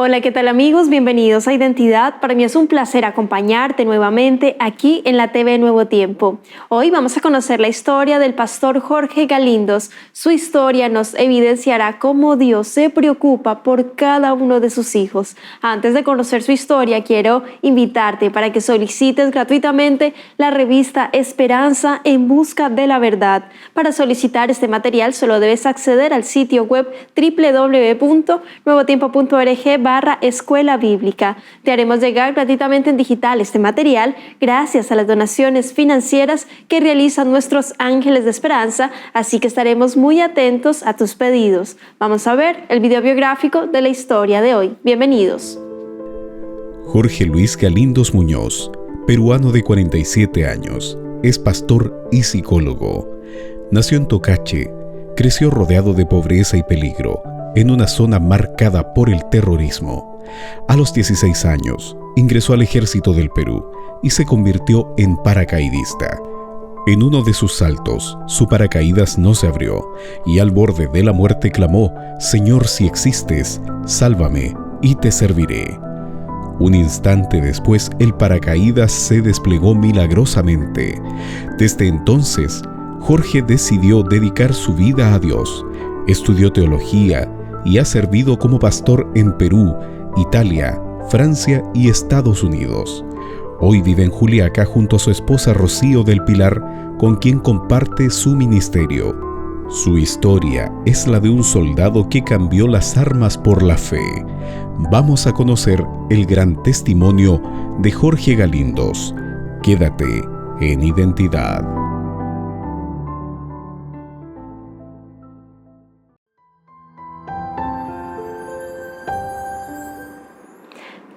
Hola, ¿qué tal amigos? Bienvenidos a Identidad. Para mí es un placer acompañarte nuevamente aquí en la TV Nuevo Tiempo. Hoy vamos a conocer la historia del pastor Jorge Galindos. Su historia nos evidenciará cómo Dios se preocupa por cada uno de sus hijos. Antes de conocer su historia, quiero invitarte para que solicites gratuitamente la revista Esperanza en Busca de la Verdad. Para solicitar este material solo debes acceder al sitio web www.nuevotiempo.org/escuela bíblica. Te haremos llegar gratuitamente en digital este material gracias a las donaciones financieras que realizan nuestros ángeles de esperanza, así que estaremos muy atentos a tus pedidos. Vamos a ver el video biográfico de la historia de hoy. Bienvenidos. Jorge Luis Galindos Muñoz, peruano de 47 años, es pastor y psicólogo. Nació en Tocache, creció rodeado de pobreza y peligro, en una zona marcada por el terrorismo. A los 16 años, ingresó al ejército del Perú y se convirtió en paracaidista. En uno de sus saltos, su paracaídas no se abrió y al borde de la muerte clamó: «Señor, si existes, sálvame y te serviré». Un instante después, el paracaídas se desplegó milagrosamente. Desde entonces, Jorge decidió dedicar su vida a Dios. Estudió teología y ha servido como pastor en Perú, Italia, Francia y Estados Unidos. Hoy vive en Juliaca junto a su esposa Rocío del Pilar, con quien comparte su ministerio. Su historia es la de un soldado que cambió las armas por la fe. Vamos a conocer el gran testimonio de Jorge Galindos. Quédate en Identidad.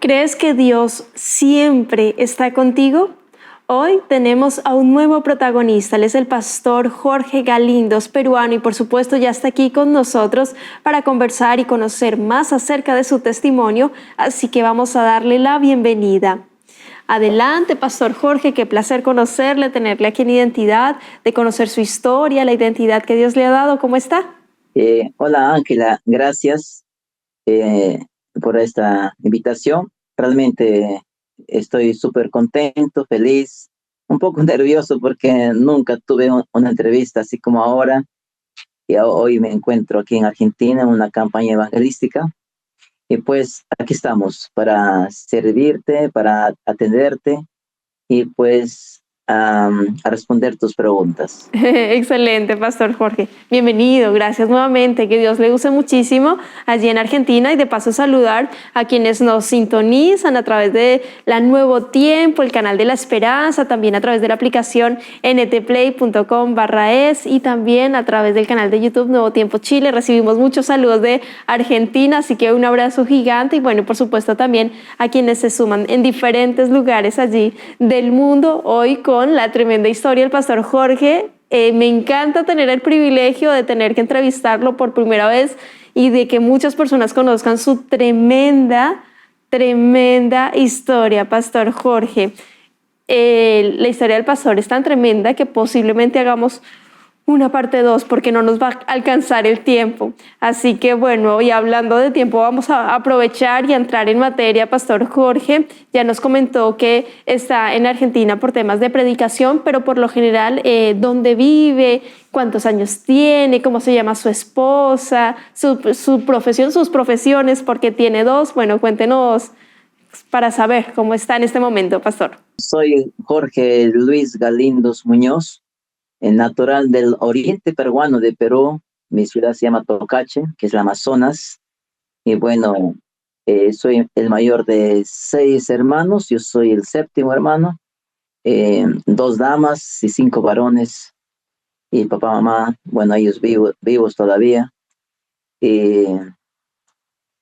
¿Crees que Dios siempre está contigo? Hoy tenemos a un nuevo protagonista. Él es el pastor Jorge Galindos, peruano, y por supuesto ya está aquí con nosotros para conversar y conocer más acerca de su testimonio, así que vamos a darle la bienvenida. Adelante, pastor Jorge, qué placer conocerle, tenerle aquí en Identidad, de conocer su historia, la identidad que Dios le ha dado. ¿Cómo está? Hola Ángela, gracias por esta invitación. Realmente estoy súper contento, feliz, un poco nervioso porque nunca tuve una entrevista así como ahora. Y hoy me encuentro aquí en Argentina en una campaña evangelística. Y pues aquí estamos para servirte, para atenderte y pues a responder tus preguntas. Excelente, pastor Jorge. Bienvenido, gracias nuevamente. Que Dios le use muchísimo allí en Argentina, y de paso saludar a quienes nos sintonizan a través de la Nuevo Tiempo, el canal de la Esperanza, también a través de la aplicación ntplay.com/es y también a través del canal de YouTube Nuevo Tiempo Chile. Recibimos muchos saludos de Argentina, así que un abrazo gigante, y bueno, por supuesto también a quienes se suman en diferentes lugares allí del mundo hoy con la tremenda historia del pastor Jorge. Me encanta tener el privilegio de tener que entrevistarlo por primera vez y de que muchas personas conozcan su tremenda historia, pastor Jorge. La historia del pastor es tan tremenda que posiblemente hagamos una parte 2 porque no nos va a alcanzar el tiempo. Así que bueno, y hablando de tiempo, vamos a aprovechar y a entrar en materia. Pastor Jorge ya nos comentó que está en Argentina por temas de predicación, pero por lo general, ¿dónde vive? ¿Cuántos años tiene? ¿Cómo se llama su esposa? Su profesión, sus profesiones, porque tiene dos. Bueno, cuéntenos para saber cómo está en este momento, pastor. Soy Jorge Luis Galindos Muñoz, natural del oriente peruano de Perú. Mi ciudad se llama Tocache, que es el Amazonas. Y bueno, soy el mayor de 6 hermanos. Yo soy el séptimo hermano. 2 damas y 5 varones. Y papá, mamá, bueno, ellos vivos todavía. Y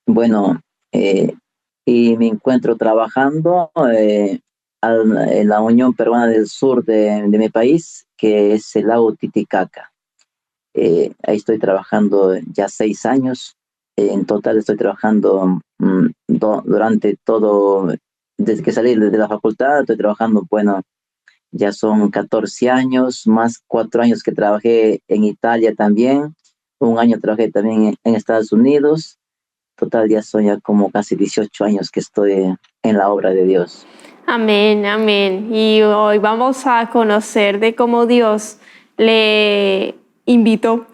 bueno, y me encuentro trabajando en la Unión Peruana del Sur de mi país, que es el lago Titicaca. Ahí estoy trabajando ya 6 años. En total estoy trabajando durante todo, desde que salí de la facultad, estoy trabajando, bueno, ya son 14 años, más 4 años que trabajé en Italia también. Un año trabajé también en Estados Unidos. total ya son ya como casi 18 años que estoy en la obra de Dios. Amén, amén. Y hoy vamos a conocer de cómo Dios le invitó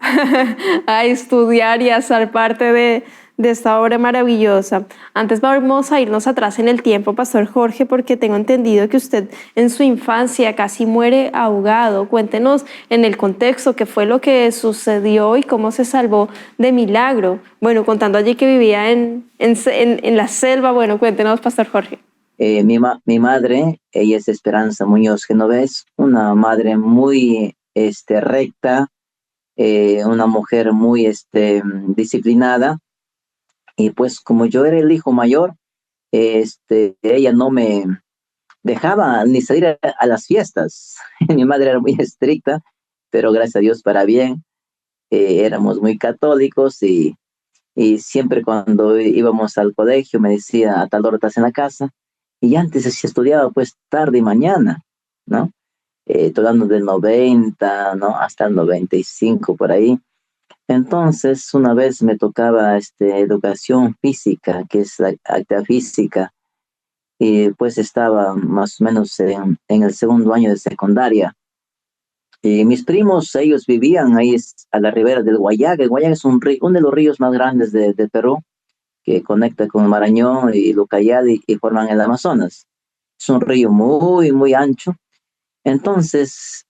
a estudiar y a ser parte de esta obra maravillosa. Antes vamos a irnos atrás en el tiempo, Pastor Jorge, porque tengo entendido que usted en su infancia casi muere ahogado. Cuéntenos en el contexto qué fue lo que sucedió y cómo se salvó de milagro. Bueno, contando allí que vivía en la selva. Bueno, cuéntenos, Pastor Jorge. Mi madre, ella es Esperanza Muñoz Genovés, una madre muy recta, una mujer muy disciplinada. Y pues como yo era el hijo mayor, ella no me dejaba ni salir a las fiestas. Mi madre era muy estricta, pero gracias a Dios para bien. Éramos muy católicos y siempre cuando íbamos al colegio me decía a tal hora estás en la casa. Y antes se estudiaba pues tarde y mañana, ¿no? Estoy hablando del 90, ¿no? Hasta el 95 por ahí. Entonces, una vez me tocaba educación física, que es la actividad física, y pues estaba más o menos en el segundo año de secundaria. Y mis primos, ellos vivían ahí a la ribera del Guayaga. El Guayaga es uno de los ríos más grandes de Perú, que conecta con Marañón y Lucayali y forman el Amazonas. Es un río muy, muy ancho. Entonces,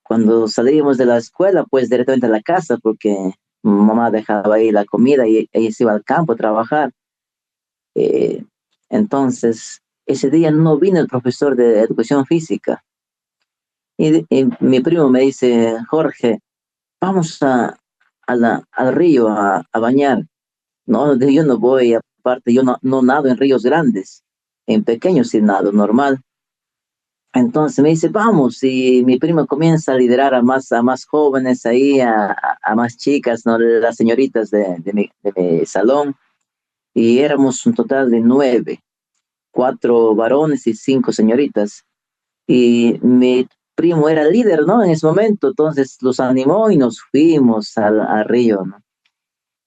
cuando salíamos de la escuela, pues directamente a la casa, porque mamá dejaba ahí la comida y ella se iba al campo a trabajar. Eh, entonces, ese día no vino el profesor de educación física. Y mi primo me dice, Jorge, vamos al río a bañar. No, yo no voy, aparte, yo no nado en ríos grandes, en pequeños sí nado, normal. Entonces me dice, vamos, y mi primo comienza a liderar a más jóvenes ahí, a más chicas, ¿no? Las señoritas de mi salón, y éramos un total de 9, 4 varones y 5 señoritas. Y mi primo era el líder, ¿no? En ese momento, entonces los animó y nos fuimos al río, ¿no?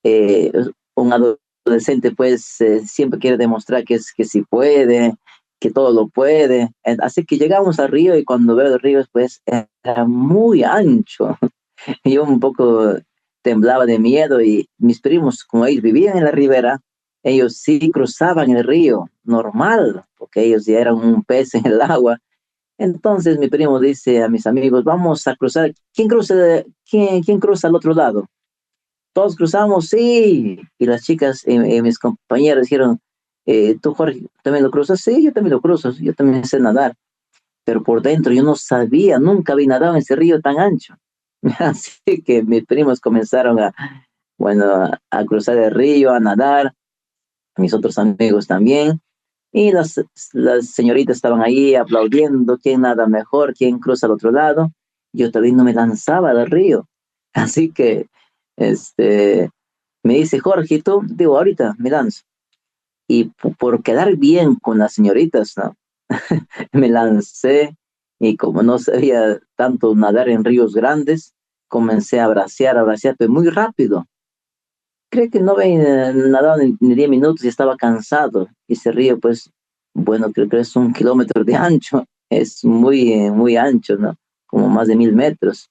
Eh, un adolescente pues siempre quiere demostrar que sí puede, que todo lo puede. Así que llegamos al río y cuando veo el río pues era muy ancho. Yo un poco temblaba de miedo y mis primos, como ellos vivían en la ribera, ellos sí cruzaban el río normal, porque ellos ya eran un pez en el agua. Entonces mi primo dice a mis amigos, vamos a cruzar. ¿Quién cruza al otro lado? Todos cruzamos, sí. Y las chicas, mis compañeras dijeron, ¿tú, Jorge, también lo cruzas? Sí, yo también lo cruzo, yo también sé nadar. Pero por dentro yo no sabía, nunca había nadado en ese río tan ancho. Así que mis primos comenzaron bueno, a cruzar el río, a nadar, mis otros amigos también. Y las señoritas estaban ahí aplaudiendo, quién nada mejor, quién cruza al otro lado. Yo también no me lanzaba al río. Así que, este, me dice, Jorge, ¿y tú? Digo, ahorita me lanzo. Y por quedar bien con las señoritas, ¿no? Me lancé y como no sabía tanto nadar en ríos grandes, comencé a bracear, pero muy rápido. Creo que no había nadado ni 10 minutos y estaba cansado. Y ese río, pues, bueno, creo que es 1 kilómetro de ancho. Es muy, muy ancho, ¿no? Como más de 1000 metros.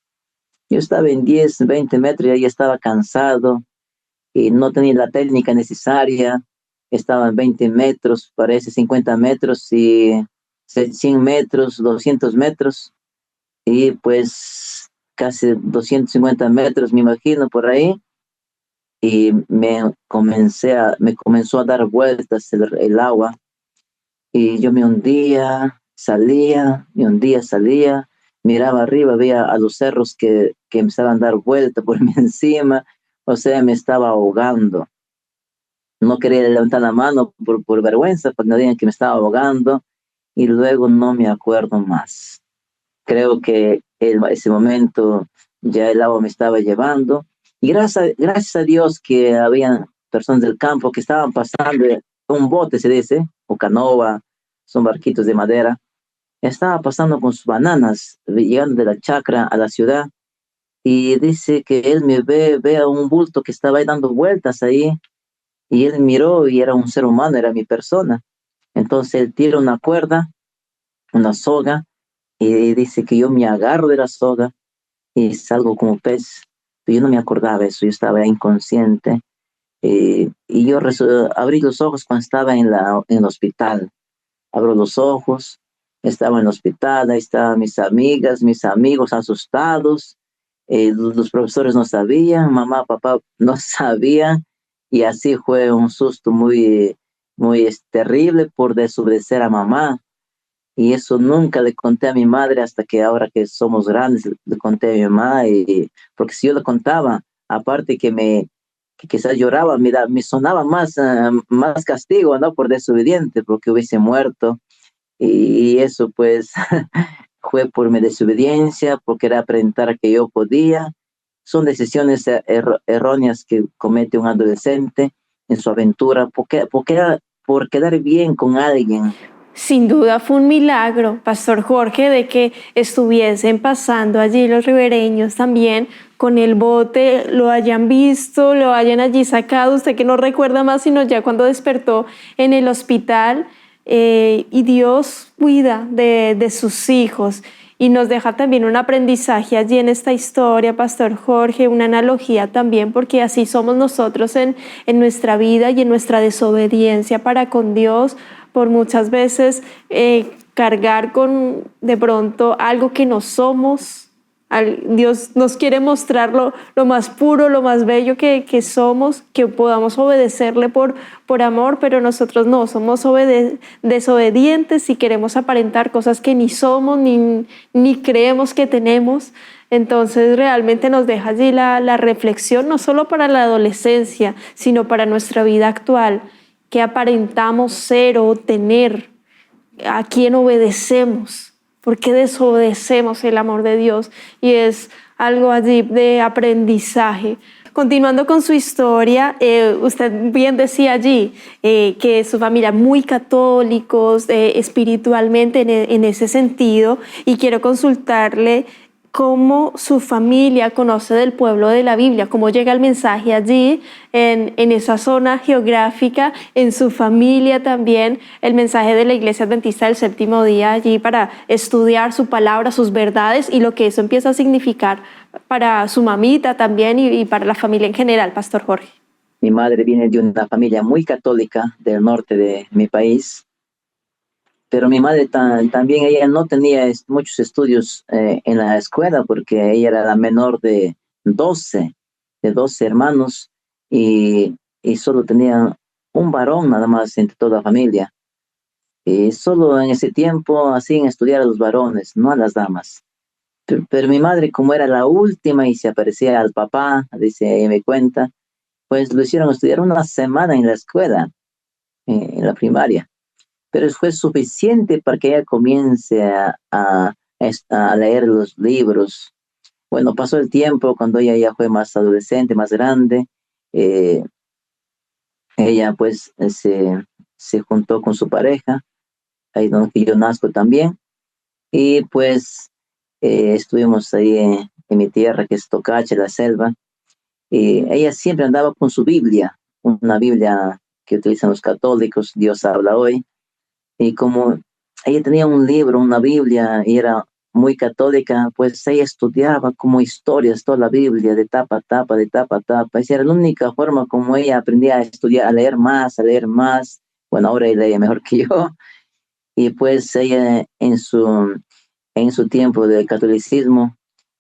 Yo estaba en 10, 20 metros y ahí estaba cansado y no tenía la técnica necesaria. Estaba en 20 metros, parece 50 metros y 100 metros, 200 metros y pues casi 250 metros, me imagino, por ahí. Y me comenzó a dar vueltas el agua y yo me hundía, salía, me hundía, salía, miraba arriba, veía a los cerros que empezaban a dar vueltas por mí encima, o sea, me estaba ahogando. No quería levantar la mano por vergüenza, porque no digan que me estaba ahogando, y luego no me acuerdo más. Creo que ese momento ya el agua me estaba llevando, y gracias a Dios que había personas del campo que estaban pasando, un bote se dice, o canoa, son barquitos de madera, estaba pasando con sus bananas, llegando de la chacra a la ciudad, y dice que él me ve a un bulto que estaba ahí dando vueltas ahí, y él miró y era un ser humano, era mi persona. Entonces él tira una cuerda, una soga, y dice que yo me agarro de la soga y salgo como pez. Pero yo no me acordaba de eso, yo estaba inconsciente. Y yo abrí los ojos cuando estaba en el hospital. Abro los ojos, estaba en el hospital, ahí estaban mis amigas, mis amigos asustados. Los profesores no sabían, mamá, papá no sabían, y así fue un susto muy terrible por desobedecer a mamá. Y eso nunca le conté a mi madre hasta que ahora que somos grandes le conté a mi mamá, porque si yo le contaba, aparte que quizás lloraba, me sonaba más castigo, ¿no? Por desobediente, porque hubiese muerto. Y eso pues fue por mi desobediencia, porque era aparentar que yo podía. Son decisiones erróneas que comete un adolescente en su aventura, por quedar bien con alguien. Sin duda fue un milagro, Pastor Jorge, de que estuviesen pasando allí los ribereños también con el bote, lo hayan visto, lo hayan allí sacado, usted que no recuerda más, sino ya cuando despertó en el hospital. Y Dios cuida de sus hijos y nos deja también un aprendizaje allí en esta historia, Pastor Jorge, una analogía también, porque así somos nosotros en nuestra vida y en nuestra desobediencia para con Dios, por muchas veces cargar con de pronto algo que no somos. Dios nos quiere mostrar lo más puro, lo más bello que somos, que podamos obedecerle por amor, pero nosotros no, somos desobedientes y queremos aparentar cosas que ni somos ni creemos que tenemos. Entonces realmente nos deja allí la reflexión, no solo para la adolescencia, sino para nuestra vida actual, que aparentamos ser o tener, a quién obedecemos, por qué desobedecemos el amor de Dios, y es algo allí de aprendizaje. Continuando con su historia, usted bien decía allí que su familia muy católicos espiritualmente en ese sentido, y quiero consultarle cómo su familia conoce del pueblo de la Biblia, cómo llega el mensaje allí, en esa zona geográfica, en su familia también, el mensaje de la Iglesia Adventista del Séptimo Día allí para estudiar su palabra, sus verdades y lo que eso empieza a significar para su mamita también y para la familia en general, Pastor Jorge. Mi madre viene de una familia muy católica del norte de mi país, pero mi madre también, ella no tenía muchos estudios en la escuela porque ella era la menor de 12 hermanos, y solo tenía un varón nada más entre toda la familia. Y solo en ese tiempo hacían estudiar a los varones, no a las damas. Pero mi madre, como era la última y se aparecía al papá, dice, ella me cuenta, pues lo hicieron estudiar una semana en la escuela, en la primaria, pero fue suficiente para que ella comience a leer los libros. Bueno, pasó el tiempo, cuando ella ya fue más adolescente, más grande, eh, ella pues se juntó con su pareja, ahí donde yo nazco también, y pues estuvimos ahí en mi tierra, que es Tocache, la selva, y ella siempre andaba con su Biblia, una Biblia que utilizan los católicos, Dios habla hoy. Y como ella tenía un libro, una Biblia, y era muy católica, pues ella estudiaba como historias toda la Biblia, de tapa a tapa, de tapa a tapa. Esa era la única forma como ella aprendía a estudiar, a leer más, a leer más. Bueno, ahora ella lee mejor que yo. Y pues ella en su tiempo de catolicismo,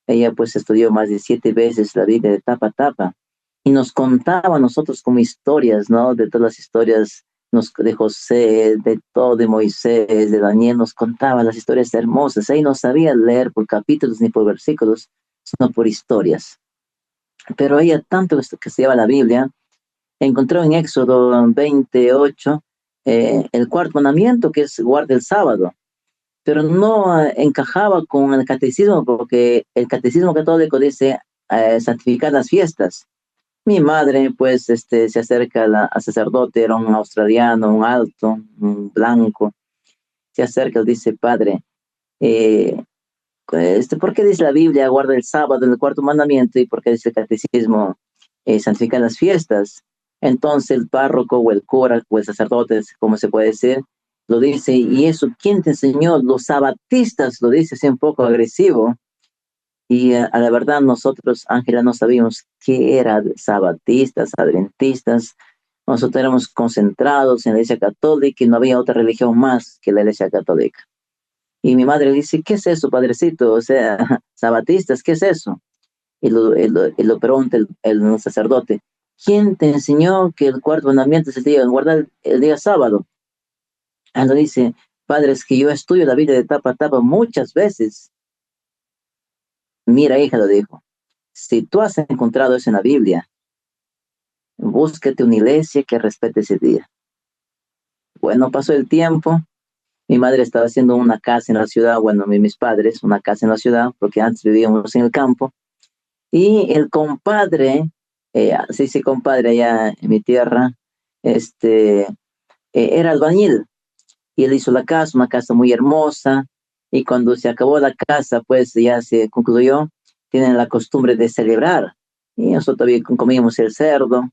ella pues estudió más de 7 veces la Biblia de tapa a tapa. Y nos contaba a nosotros como historias, ¿no? De todas las historias de José, de todo, de Moisés, de Daniel, nos contaba las historias hermosas. Ella no sabía leer por capítulos ni por versículos, sino por historias. Pero ella, tanto que estudiaba la Biblia, encontró en Éxodo 28 el cuarto mandamiento, que es guarda el sábado, pero no encajaba con el catecismo, porque el catecismo católico dice santificar las fiestas. Mi madre, pues, se acerca al sacerdote, era un australiano, un alto, un blanco, se acerca y dice, padre, eh, ¿por qué dice la Biblia guarda el sábado en el cuarto mandamiento, y por qué dice el catecismo santificar las fiestas? Entonces el párroco o el cura o el sacerdote, como se puede decir, lo dice, y eso, ¿quién te enseñó? Los sabatistas, lo dice así un poco agresivo. Y a la verdad nosotros, Ángela, no sabíamos qué eran sabatistas, adventistas. Nosotros éramos concentrados en la Iglesia Católica y no había otra religión más que la Iglesia Católica. Y mi madre dice, ¿qué es eso, padrecito? O sea, sabatistas, ¿qué es eso? Y lo pregunta el sacerdote, ¿quién te enseñó que el cuarto mandamiento es el día, guardar el día sábado? Lo dice, padre, es que yo estudio la Biblia de tapa a tapa muchas veces. Mira, hija, lo dijo, si tú has encontrado eso en la Biblia, búsquete una iglesia que respete ese día. Bueno, pasó el tiempo, mi madre estaba haciendo una casa en la ciudad, bueno, mis padres, una casa en la ciudad, porque antes vivíamos en el campo, y el compadre, se dice compadre allá en mi tierra, era albañil, y él hizo la casa, una casa muy hermosa, y cuando se acabó la casa, pues ya se concluyó, tienen la costumbre de celebrar, y nosotros todavía comíamos el cerdo,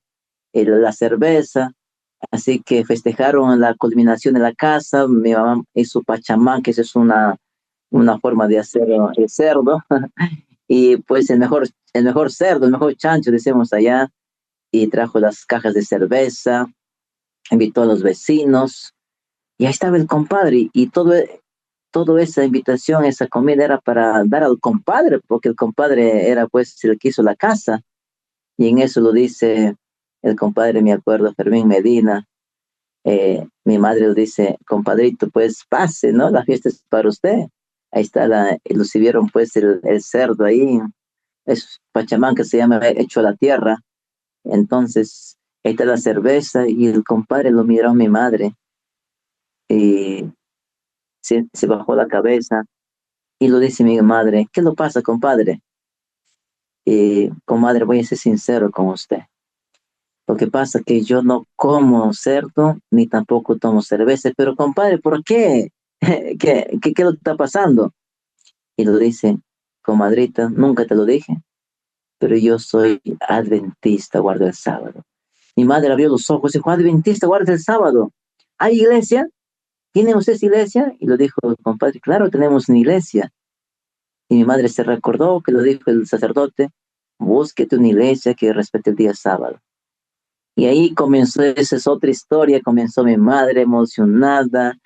la cerveza, así que festejaron la culminación de la casa, mi mamá hizo pachamán, que eso es una forma de hacer el cerdo, y pues el mejor cerdo, el mejor chancho, decimos allá, y trajo las cajas de cerveza, invitó a los vecinos, y ahí estaba el compadre, y toda esa invitación, esa comida era para dar al compadre, porque el compadre era pues el que hizo la casa, y en eso lo dice el compadre, me acuerdo, Fermín Medina. Mi madre le dice, compadrito, pues pase, ¿no? La fiesta es para usted. Ahí está, lo sirvieron pues el cerdo ahí, es pachamán que se llama hecho a la tierra. Entonces, ahí está la cerveza y el compadre lo miró a mi madre y se bajó la cabeza y lo dice mi madre, ¿qué lo pasa, compadre? Comadre, voy a ser sincero con usted. Lo que pasa es que yo no como cerdo ni tampoco tomo cerveza, pero compadre, ¿por qué? ¿Qué es lo que está pasando? Y lo dice, comadrita, nunca te lo dije, pero yo soy adventista, guardo el sábado. Mi madre abrió los ojos y dijo, adventista, guarda el sábado. ¿Hay iglesia? ¿Tienen ustedes iglesia? Y lo dijo, compadre, claro, tenemos una iglesia. Y mi madre se recordó que lo dijo el sacerdote, búsquete una iglesia que respete el día sábado. Y ahí comenzó, esa es otra historia, comenzó mi madre emocionada,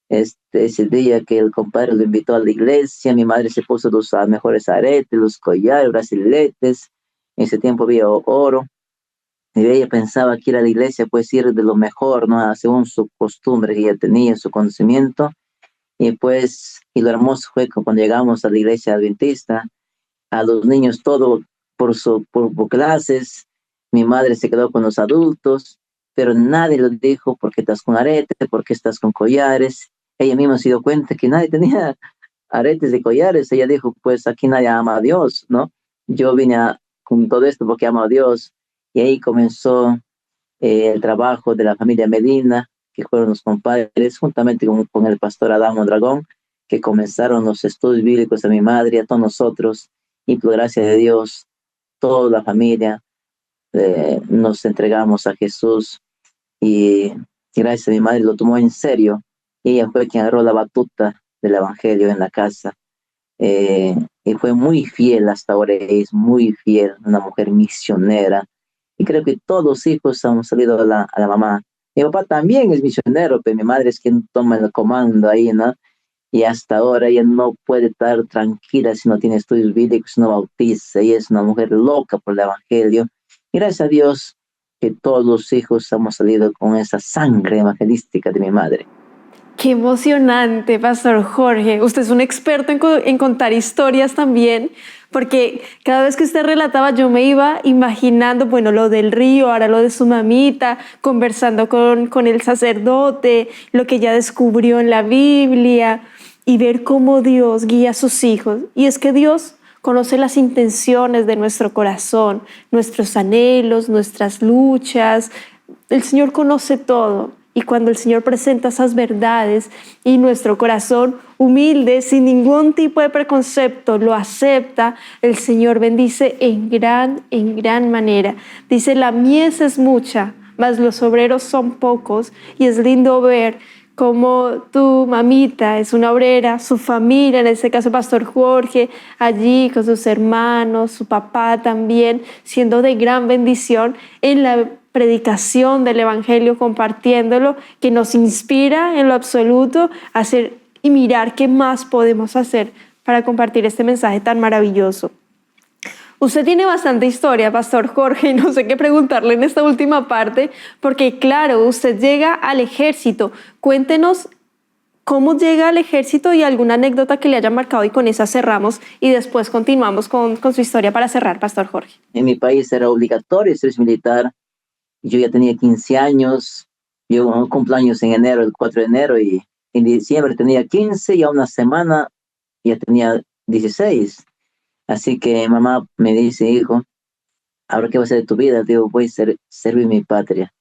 ese día que el compadre lo invitó a la iglesia, mi madre se puso los mejores aretes, los collares, braceletes, en ese tiempo había oro, y ella pensaba que ir a la iglesia pues ir de lo mejor, ¿no? Según su costumbre que ella tenía, su conocimiento, y lo hermoso fue que cuando llegamos a la iglesia adventista, a los niños todo por clases, mi madre se quedó con los adultos, pero nadie le dijo por qué estás con arete, por qué estás con collares. Ella misma se dio cuenta que nadie tenía aretes y collares. Ella dijo, pues aquí nadie ama a Dios, ¿no? Yo vine con todo esto porque amo a Dios. Y ahí comenzó el trabajo de la familia Medina, que fueron los compadres, juntamente con el pastor Adán Mondragón, que comenzaron los estudios bíblicos a mi madre y a todos nosotros. Y por gracia de Dios, toda la familia nos entregamos a Jesús y gracias a mi madre lo tomó en serio. Ella fue quien agarró la batuta del evangelio en la casa, y fue muy fiel hasta ahora, es muy fiel, una mujer misionera, y creo que todos los hijos han salido a la mamá. Mi papá también es misionero, pero mi madre es quien toma el comando ahí, ¿no? Y hasta ahora ella no puede estar tranquila si no tiene estudios bíblicos, si no bautiza. Ella es una mujer loca por el evangelio. Y gracias a Dios que todos los hijos hemos salido con esa sangre evangelística de mi madre. Qué emocionante, Pastor Jorge. Usted es un experto en contar historias también, porque cada vez que usted relataba yo me iba imaginando, bueno, lo del río, ahora lo de su mamita, conversando con el sacerdote, lo que ella descubrió en la Biblia y ver cómo Dios guía a sus hijos. Y es que Dios conoce las intenciones de nuestro corazón, nuestros anhelos, nuestras luchas. El Señor conoce todo. Y cuando el Señor presenta esas verdades y nuestro corazón humilde, sin ningún tipo de preconcepto, lo acepta, el Señor bendice en gran manera. Dice, la mies es mucha, mas los obreros son pocos, y es lindo ver cómo tu mamita es una obrera, su familia, en este caso Pastor Jorge, allí con sus hermanos, su papá también, siendo de gran bendición en la predicación del Evangelio, compartiéndolo, que nos inspira en lo absoluto a hacer y mirar qué más podemos hacer para compartir este mensaje tan maravilloso. Usted tiene bastante historia, Pastor Jorge, y no sé qué preguntarle en esta última parte, porque claro, usted llega al ejército. Cuéntenos cómo llega al ejército y alguna anécdota que le haya marcado, y con esa cerramos y después continuamos con su historia para cerrar, Pastor Jorge. En mi país era obligatorio ser militar. Yo ya tenía 15 años, yo cumplo años en enero, el 4 de enero, y en diciembre tenía 15 y a una semana ya tenía 16. Así que mamá me dice, hijo, ¿ahora qué va a ser de tu vida? Digo, voy a servir mi patria.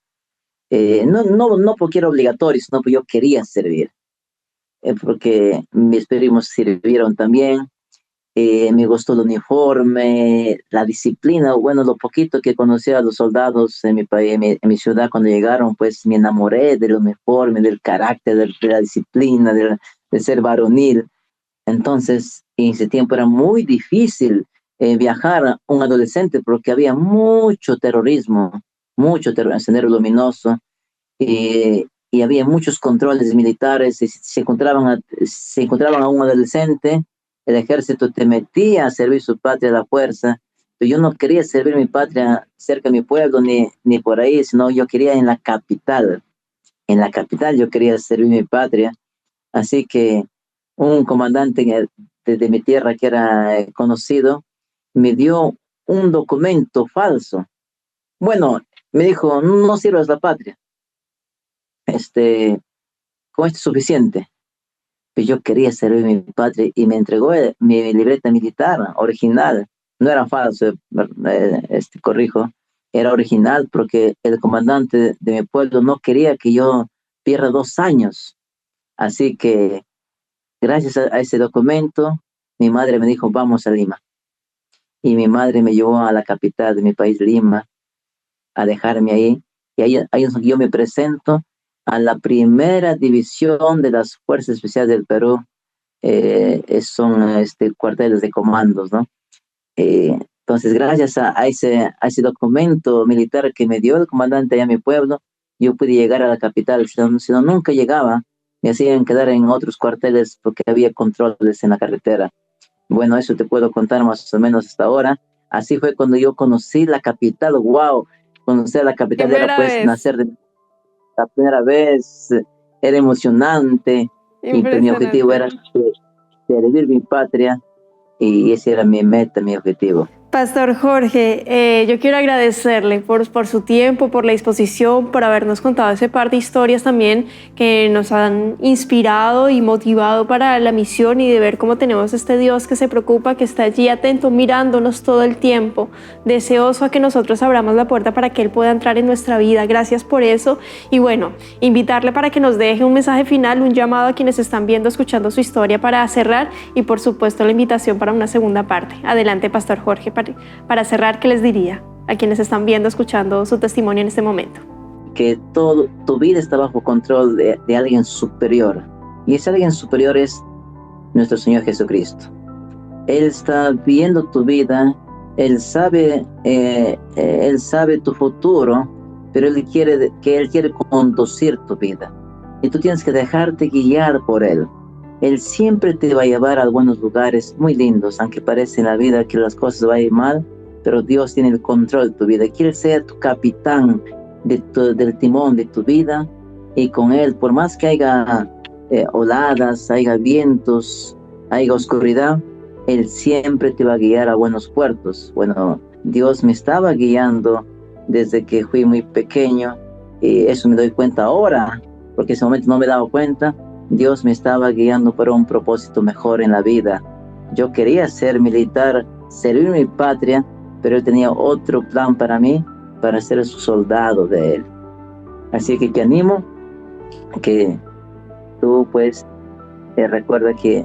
No porque era obligatorio, sino porque yo quería servir. Porque mis primos sirvieron también. Me gustó el uniforme, la disciplina. Bueno, lo poquito que conocía a los soldados en mi país, en mi ciudad cuando llegaron, pues me enamoré del uniforme, del carácter, de la disciplina, de ser varonil. Entonces, en ese tiempo era muy difícil viajar a un adolescente porque había mucho terrorismo, Sendero Luminoso, y había muchos controles militares. Y si se encontraban a un adolescente, el ejército te metía a servir su patria a la fuerza. Pero yo no quería servir mi patria cerca de mi pueblo ni por ahí, sino yo quería en la capital. En la capital yo quería servir mi patria. Así que un comandante de mi tierra que era conocido me dio un documento falso. Bueno, me dijo, no sirvas la patria. Con esto es suficiente. Pues yo quería servir mi patria y me entregó mi libreta militar original. No era falso, corrijo, era original porque el comandante de mi pueblo no quería que yo pierda 2 años. Así que gracias a ese documento, mi madre me dijo, vamos a Lima. Y mi madre me llevó a la capital de mi país, Lima, a dejarme ahí. Y ahí es donde yo me presento a la primera división de las Fuerzas Especiales del Perú. Son cuarteles de comandos, ¿no? Entonces, gracias a ese documento militar que me dio el comandante allá en mi pueblo, yo pude llegar a la capital. Si no, nunca llegaba. Me hacían quedar en otros cuarteles porque había controles en la carretera. Bueno, eso te puedo contar más o menos hasta ahora. Así fue cuando yo conocí la capital. ¡Wow! Conocer la capital era pues nacer de la primera vez. Era emocionante. Y pues, mi objetivo era servir mi patria. Y ese era mi meta, mi objetivo. Pastor Jorge, yo quiero agradecerle por su tiempo, por la disposición, por habernos contado ese par de historias también que nos han inspirado y motivado para la misión, y de ver cómo tenemos este Dios que se preocupa, que está allí atento, mirándonos todo el tiempo, deseoso a que nosotros abramos la puerta para que Él pueda entrar en nuestra vida. Gracias por eso. Y bueno, invitarle para que nos deje un mensaje final, un llamado a quienes están viendo, escuchando su historia para cerrar, y por supuesto la invitación para una segunda parte. Adelante, Pastor Jorge. Para cerrar, ¿qué les diría a quienes están viendo, escuchando su testimonio en este momento? Que tu vida está bajo control de alguien superior. Y ese alguien superior es nuestro Señor Jesucristo. Él está viendo tu vida, Él sabe tu futuro, pero Él quiere conducir tu vida. Y tú tienes que dejarte guiar por Él. Él siempre te va a llevar a buenos lugares muy lindos, aunque parece en la vida que las cosas vayan mal, pero Dios tiene el control de tu vida. Quiere ser tu capitán del timón de tu vida, y con Él, por más que haya oladas, haya vientos, haya oscuridad, Él siempre te va a guiar a buenos puertos. Bueno, Dios me estaba guiando desde que fui muy pequeño, y eso me doy cuenta ahora, porque en ese momento no me daba cuenta. Dios me estaba guiando para un propósito mejor en la vida. Yo quería ser militar, servir mi patria, pero Él tenía otro plan para mí, para ser su soldado de Él. Así que te animo que tú pues recuerda que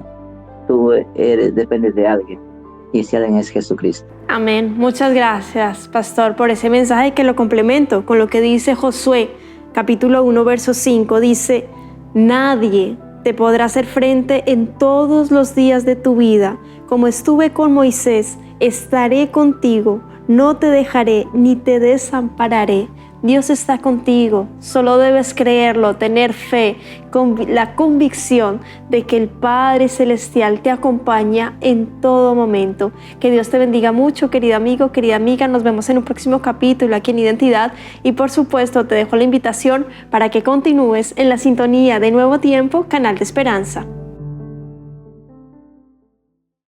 tú dependes de alguien. y si alguien es Jesucristo. Amén. Muchas gracias, pastor, por ese mensaje que lo complemento con lo que dice Josué, capítulo 1, verso 5. Dice, nadie te podrá hacer frente en todos los días de tu vida. Como estuve con Moisés, estaré contigo. No te dejaré ni te desampararé. Dios está contigo, solo debes creerlo, tener fe, con la convicción de que el Padre Celestial te acompaña en todo momento. Que Dios te bendiga mucho, querido amigo, querida amiga. Nos vemos en un próximo capítulo aquí en Identidad y por supuesto te dejo la invitación para que continúes en la sintonía de Nuevo Tiempo, Canal de Esperanza.